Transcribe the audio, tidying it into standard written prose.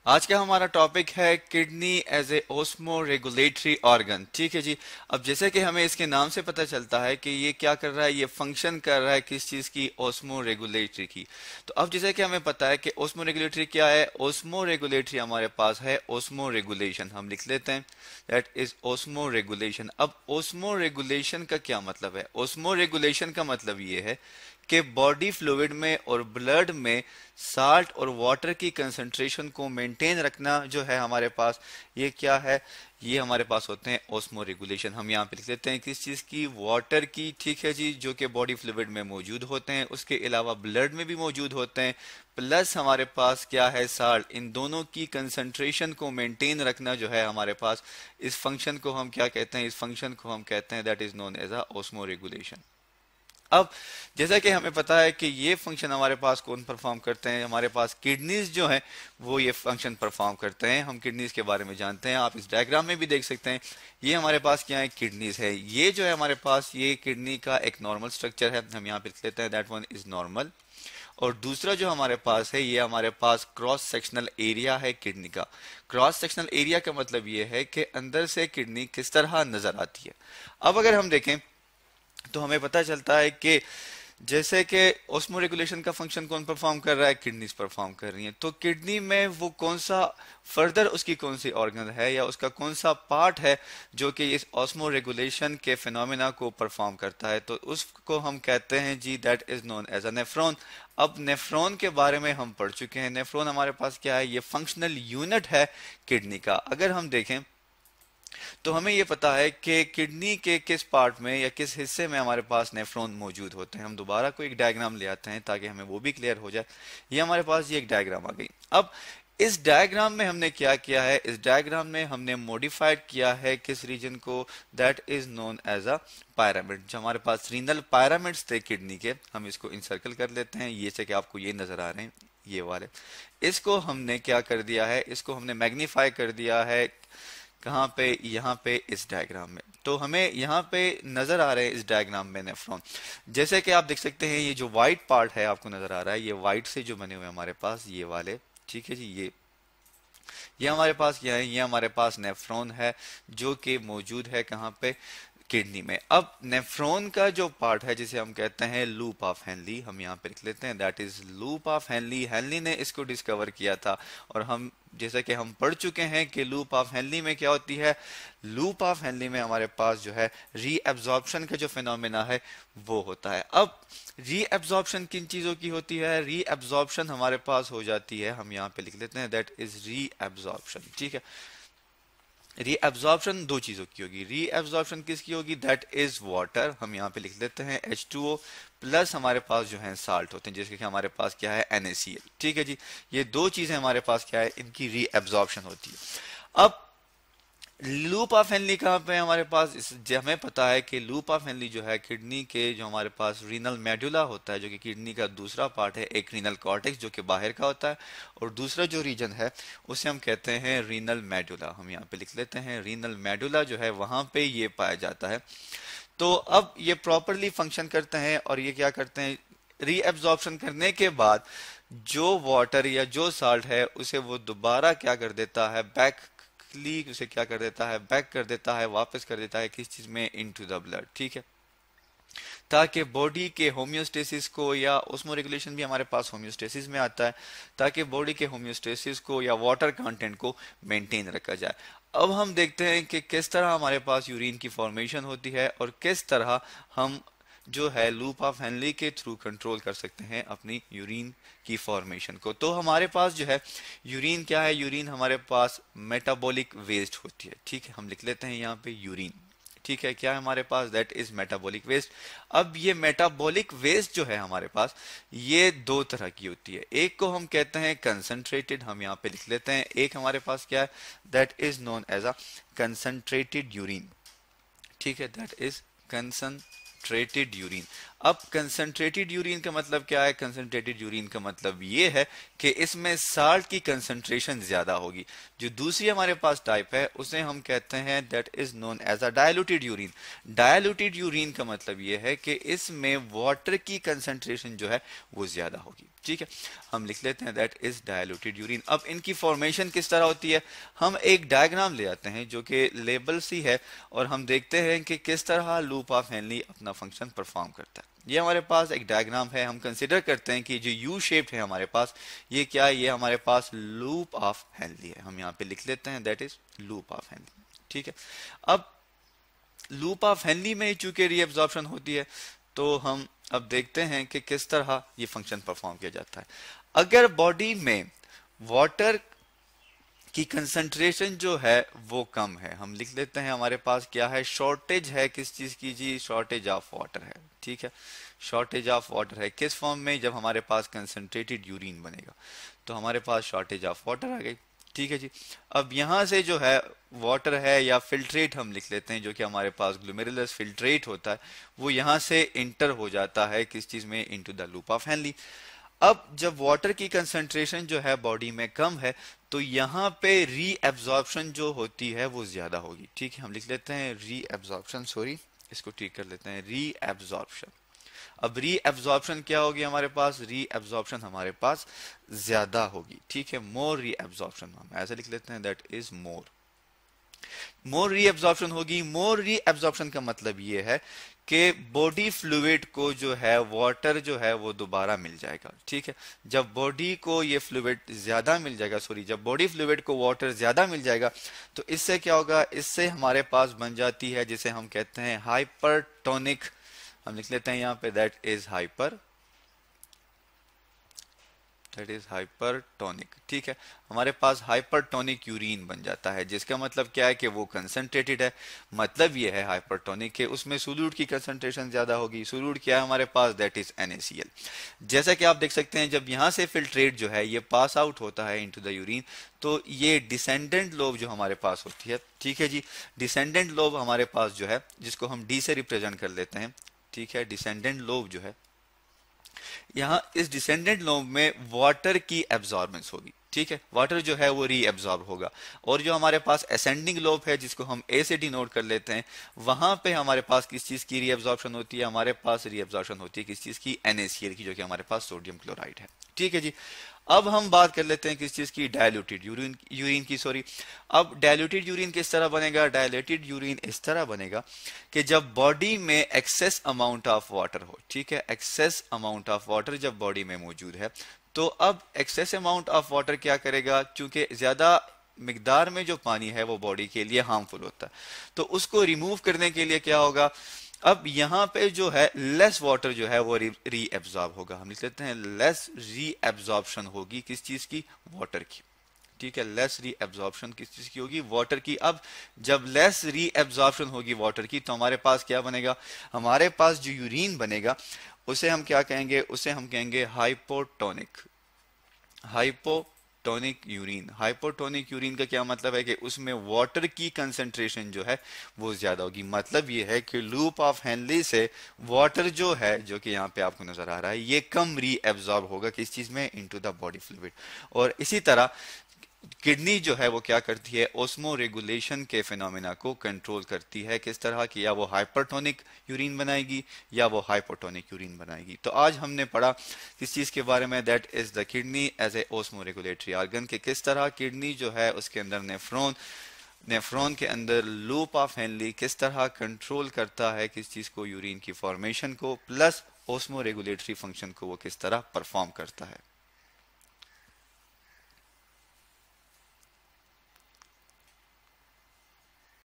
आज का हमारा टॉपिक है kidney as a osmo regulatory organ. ठीक है जी। अब जैसे कि हमें इसके नाम से पता चलता है कि ये क्या कर रहा है, ये फंक्शन कर रहा है किस चीज की, ओस्मो रेगुलेटरी की। तो अब जैसे कि हमें पता है कि ओस्मो रेगुलेटरी क्या है, ओस्मो रेगुलेटरी हमारे पास है ओस्मो रेगुलेशन, हम लिख लेते हैं दैट इज ओस्मो रेगुलेशन। अब ओस्मो रेगुलेशन का क्या मतलब है? ओस्मो रेगुलेशन का मतलब ये है कि बॉडी फ्लूइड में और ब्लड में साल्ट और वाटर की कंसंट्रेशन को मेंटेन रखना जो है हमारे पास, ये क्या है, ये हमारे पास होते हैं ओस्मो रेगुलेशन। हम यहाँ पे लिख लेते हैं किस चीज़ की, वाटर की। ठीक है जी, जो कि बॉडी फ्लूइड में मौजूद होते हैं, उसके अलावा ब्लड में भी मौजूद होते हैं, प्लस हमारे पास क्या है, साल्ट। इन दोनों की कंसंट्रेशन को मेंटेन रखना जो है हमारे पास, इस फंक्शन को हम क्या कहते हैं, इस फंक्शन को हम कहते हैं that is known as a osmo regulation. अब जैसा कि हमें पता है कि ये फंक्शन हमारे पास कौन परफॉर्म करते हैं, हमारे पास किडनीज जो हैं वो ये फंक्शन परफॉर्म करते हैं। हम किडनीज के बारे में जानते हैं, आप इस डायग्राम में भी देख सकते हैं। ये हमारे पास क्या है, किडनीज है। ये जो है हमारे पास, ये किडनी का एक नॉर्मल स्ट्रक्चर है, हम यहाँ पे लिख लेते हैं दैट वन इज नॉर्मल। और दूसरा जो हमारे पास है, ये हमारे पास क्रॉस सेक्शनल एरिया है किडनी का। क्रॉस सेक्शनल एरिया का मतलब ये है कि अंदर से किडनी किस तरह नजर आती है। अब अगर हम देखें तो हमें पता चलता है कि जैसे कि ऑस्मो रेगुलेशन का फंक्शन कौन परफॉर्म कर रहा है, किडनीज परफॉर्म कर रही हैं। तो किडनी में वो कौन सा फर्दर उसकी कौन सी ऑर्गन है या उसका कौन सा पार्ट है जो कि इस ऑस्मो रेगुलेशन के फिनोमेना को परफॉर्म करता है, तो उसको हम कहते हैं जी that is known as a nephron. अब नेफ्रॉन के बारे में हम पढ़ चुके हैं। नेफ्रॉन हमारे पास क्या है, ये फंक्शनल यूनिट है किडनी का। अगर हम देखें तो हमें ये पता है कि किडनी के किस पार्ट में या किस हिस्से में हमारे पास नेफ्रॉन मौजूद होते हैं। हम दोबारा कोई एक डायग्राम ले आते हैं ताकि हमें वो भी क्लियर हो जाए। ये हमारे पास ये एक डायग्राम आ गई। अब इस डायग्राम में हमने क्या किया है, इस डायग्राम में हमने मॉडिफाइड किया है किस रीजन को, that is known as a pyramid. जो हमारे पास रीनल पायरामिड्स थे किडनी के, हम इसको इंसर्कल कर लेते हैं। ये से कि आपको ये नजर आ रहे हैं, ये वाले। इसको हमने क्या कर दिया है, इसको हमने मैग्नीफाई कर दिया है। कहाँ पे, यहाँ पे इस डायग्राम में। तो हमें यहाँ पे नजर आ रहे हैं इस डायग्राम में नेफ्रॉन। जैसे कि आप देख सकते हैं, ये जो व्हाइट पार्ट है आपको नजर आ रहा है, ये व्हाइट से जो बने हुए हमारे पास ये वाले। ठीक है जी, ये हमारे पास क्या है, ये हमारे पास नेफ्रॉन है जो कि मौजूद है कहाँ पे, किडनी में। अब नेफ्रॉन का जो पार्ट है जिसे हम कहते हैं लूप ऑफ हेनली, हम यहाँ पे लिख लेते हैं that is loop of Henley. Henley ने इसको डिस्कवर किया था। और हम जैसे कि हम पढ़ चुके हैं कि लूप ऑफ हेनली में क्या होती है, लूप ऑफ हेनली में हमारे पास जो है रीएब्जॉर्प्शन का जो फिनोमेना है वो होता है। अब रीएब्जॉर्प्शन किन चीजों की होती है, रीएब्जॉर्प्शन हमारे पास हो जाती है, हम यहाँ पे लिख लेते हैं दैट इज रीएब्जॉर्प्शन। ठीक है, रीअब्जॉर्प्शन दो चीजों की होगी। रीअब्जॉर्प्शन किसकी होगी, दैट इज वाटर, हम यहाँ पे लिख लेते हैं H2O, प्लस हमारे पास जो है साल्ट होते हैं, जैसे कि हमारे पास क्या है NaCl। ठीक है जी, ये दो चीजें हमारे पास क्या है, इनकी रीअब्जॉर्प्शन होती है। अब लूप ऑफ हेनली कहाँ पे है हमारे पास, हमें पता है कि लूप ऑफ हेनली जो है किडनी के, जो हमारे पास रीनल मेडुला होता है जो कि किडनी का दूसरा पार्ट है, एक रीनल कॉर्टेक्स जो कि बाहर का होता है, और दूसरा जो रीजन है उसे हम कहते हैं रीनल मेडुला। हम यहाँ पे लिख लेते हैं रीनल मेडुला जो है वहां पे ये पाया जाता है। तो अब ये प्रॉपरली फंक्शन करते हैं और ये क्या करते हैं, रीएब्जॉर्प्शन करने के बाद जो वाटर या जो साल्ट है उसे वो दोबारा क्या कर देता है, बैक उसे क्या कर देता है, बैक कर देता है, वापस कर देता है किस चीज में, इनटू द ब्लड। ठीक है, ताकि बॉडी के होम्योस्टेसिस को, या ऑस्मो रेगुलेशन भी हमारे पास होम्योस्टेसिस में आता है, ताकि बॉडी के होम्योस्टेसिस को या वाटर कंटेंट को मेंटेन रखा जाए। अब हम देखते हैं कि किस तरह हमारे पास यूरिन की फॉर्मेशन होती है और किस तरह हम जो है लूप ऑफ हेनली के थ्रू कंट्रोल कर सकते हैं अपनी यूरिन की फॉर्मेशन को। तो हमारे पास जो है यूरिन क्या है, यूरिन हमारे पास मेटाबॉलिक वेस्ट होती है। ठीक है, हम लिख लेते हैं यहाँ पे यूरिन। ठीक है, क्या है हमारे पास, दैट इज मेटाबॉलिक वेस्ट। अब ये मेटाबॉलिक वेस्ट जो है हमारे पास, ये दो तरह की होती है। एक को हम कहते हैं कंसंट्रेटेड, हम यहाँ पे लिख लेते हैं। एक हमारे पास क्या है, that is known as a concentrated urine. ठीक है, दैट इज कंसंट्रेटेड यूरिन। अब कंसंट्रेटेड यूरिन का मतलब क्या है, कंसंट्रेटेड यूरिन का मतलब ये है कि इसमें साल्ट की कंसंट्रेशन ज्यादा होगी। जो दूसरी हमारे पास टाइप है उसे हम कहते हैं that is known as a diluted urine. Diluted urine का मतलब ये है कि इसमें वाटर की कंसंट्रेशन जो है वो ज्यादा होगी। ठीक है, हम लिख लेते हैं दैट इज डायल्यूटेड यूरिन। अब इनकी फॉर्मेशन किस तरह होती है, हम एक डायग्राम ले आते हैं जो कि लेबल सी है और हम देखते हैं कि किस तरह लूप ऑफ हेनली अपना फंक्शन परफॉर्म करता है। ये हमारे पास एक डायग्राम है, हम कंसिडर करते हैं कि जो यू शेप्ड है हमारे पास, ये क्या है, ये हमारे पास लूप ऑफ हेनली है। हम यहाँ पे लिख लेते हैं that is loop of Henley. ठीक है, अब लूप ऑफ हेनली में चूंकि रीअब्जॉर्प्शन होती है तो हम अब देखते हैं कि किस तरह ये फंक्शन परफॉर्म किया जाता है। अगर बॉडी में वाटर की कंसंट्रेशन जो है वो कम है, हम लिख लेते हैं हमारे पास क्या है, शॉर्टेज है किस चीज की जी, शॉर्टेज ऑफ वाटर है। ठीक है, शॉर्टेज ऑफ वाटर है किस फॉर्म में, जब हमारे पास कंसंट्रेटेड यूरिन बनेगा तो हमारे पास शॉर्टेज ऑफ वाटर आ गई। ठीक है जी, अब यहाँ से जो है वाटर है या फिल्ट्रेट हम लिख लेते हैं, जो कि हमारे पास ग्लोमेरुलस फिल्ट्रेट होता है, वो यहाँ से इंटर हो जाता है किस चीज में, into the loop of Henley. अब जब वाटर की कंसंट्रेशन जो है बॉडी में कम है तो यहाँ पे रीअब्जॉर्प्शन जो होती है वो ज्यादा होगी। ठीक है, हम लिख लेते हैं रीअब्जॉर्प्शन, सॉरी इसको ठीक कर लेते हैं, रीअब्जॉर्प्शन। अब रीअब्जॉर्प्शन क्या होगी हमारे पास, रीअब्जॉर्प्शन हमारे पास ज्यादा होगी। ठीक है, मोर रीअब्जॉर्प्शन, हम ऐसे लिख लेते हैं दैट इज मोर रीअब्जॉर्प्शन होगी। मोर रीअब्जॉर्प्शन का मतलब ये है कि बॉडी फ्लूइड को जो है वाटर जो है वो दोबारा मिल जाएगा। ठीक है, जब बॉडी को ये फ्लूइड ज्यादा मिल जाएगा, सॉरी जब बॉडी फ्लूइड को वाटर ज्यादा मिल जाएगा तो इससे क्या होगा, इससे हमारे पास बन जाती है जिसे हम कहते हैं हाइपरटोनिक। हम लिख लेते हैं यहाँ पे दैट इज हाइपरटोनिक। ठीक है, हमारे पास हाइपरटोनिक यूरिन बन जाता है, जिसका मतलब क्या है कि वो कंसंट्रेटेड है। मतलब ये है हाइपरटोनिक के उसमें सोल्यूट की कंसंट्रेशन ज्यादा होगी। सोल्यूट क्या है हमारे पास, दैट इज NaCl। जैसा कि आप देख सकते हैं जब यहाँ से फिल्ट्रेट जो है ये पास आउट होता है इनटू द यूरिन तो ये डिसेंडेंट लोब जो हमारे पास होती है, ठीक है जी, डिसेंडेंट लोब हमारे पास जो है जिसको हम डी से रिप्रेजेंट कर लेते हैं। ठीक है, डिसेंडेंट लोब जो है, यहाँ इस डिसेंडेंट लोब में वाटर की एब्जॉर्बेंस होगी। ठीक है, वाटर जो है वो रीएब्जॉर्ब होगा। और जो हमारे पास असेंडिंग लोब है जिसको हम ए से डिनोट कर लेते हैं, वहां पे हमारे पास किस चीज की रीएब्जॉर्प्शन होती है, हमारे पास रीएब्जॉर्प्शन होती है किस चीज की, NaCl की, जो कि हमारे पास सोडियम क्लोराइड है। ठीक है जी, अब हम बात कर लेते हैं किस चीज की, डायल्यूटेड यूरिन की, सॉरी। अब डायल्यूटेड यूरिन किस तरह बनेगा, डायल्यूटेड यूरिन इस तरह बनेगा कि जब बॉडी में एक्सेस अमाउंट ऑफ वाटर हो, ठीक है, एक्सेस अमाउंट ऑफ वाटर जब बॉडी में मौजूद है तो अब एक्सेस अमाउंट ऑफ वाटर क्या करेगा, क्योंकि ज्यादा मिकदार में जो पानी है वो बॉडी के लिए हार्मफुल होता है, तो उसको रिमूव करने के लिए क्या होगा, अब यहाँ पे जो है लेस वाटर जो है वो रीएब्जॉर्ब होगा। हम लिख लेते हैं लेस रीएब्जॉर्प्शन होगी किस चीज की, वाटर की। ठीक है, लेस रीएब्जॉर्प्शन किस चीज की होगी, वाटर की। अब जब लेस रीएब्जॉर्प्शन होगी वाटर की तो हमारे पास क्या बनेगा, हमारे पास जो यूरिन बनेगा उसे हम क्या कहेंगे, उसे हम कहेंगे hypotonic. Hypotonic urine, hypotonic urine का क्या मतलब है कि उसमें वाटर की कंसंट्रेशन जो है वो ज्यादा होगी। मतलब ये है कि लूप ऑफ हेनली से वाटर जो है, जो कि यहाँ पे आपको नजर आ रहा है, ये कम रीएब्जॉर्ब होगा किस चीज में, इनटू द बॉडी फ्लूइड। और इसी तरह किडनी जो है वो क्या करती है, ओस्मो रेगुलेशन के फिनोमेना को कंट्रोल करती है। किस तरह की, या वो हाइपरटोनिक यूरिन बनाएगी या वो हाइपोटोनिक यूरिन बनाएगी। तो आज हमने पढ़ा किस चीज के बारे में, that is the kidney as a osmo regulatory organ, के किस तरह किडनी जो है उसके अंदर नेफ्रॉन के अंदर लूप ऑफ हेनली किस तरह कंट्रोल करता है किस चीज को, यूरिन की फॉर्मेशन को, प्लस ओस्मो रेगुलेटरी फंक्शन को वो किस तरह परफॉर्म करता है।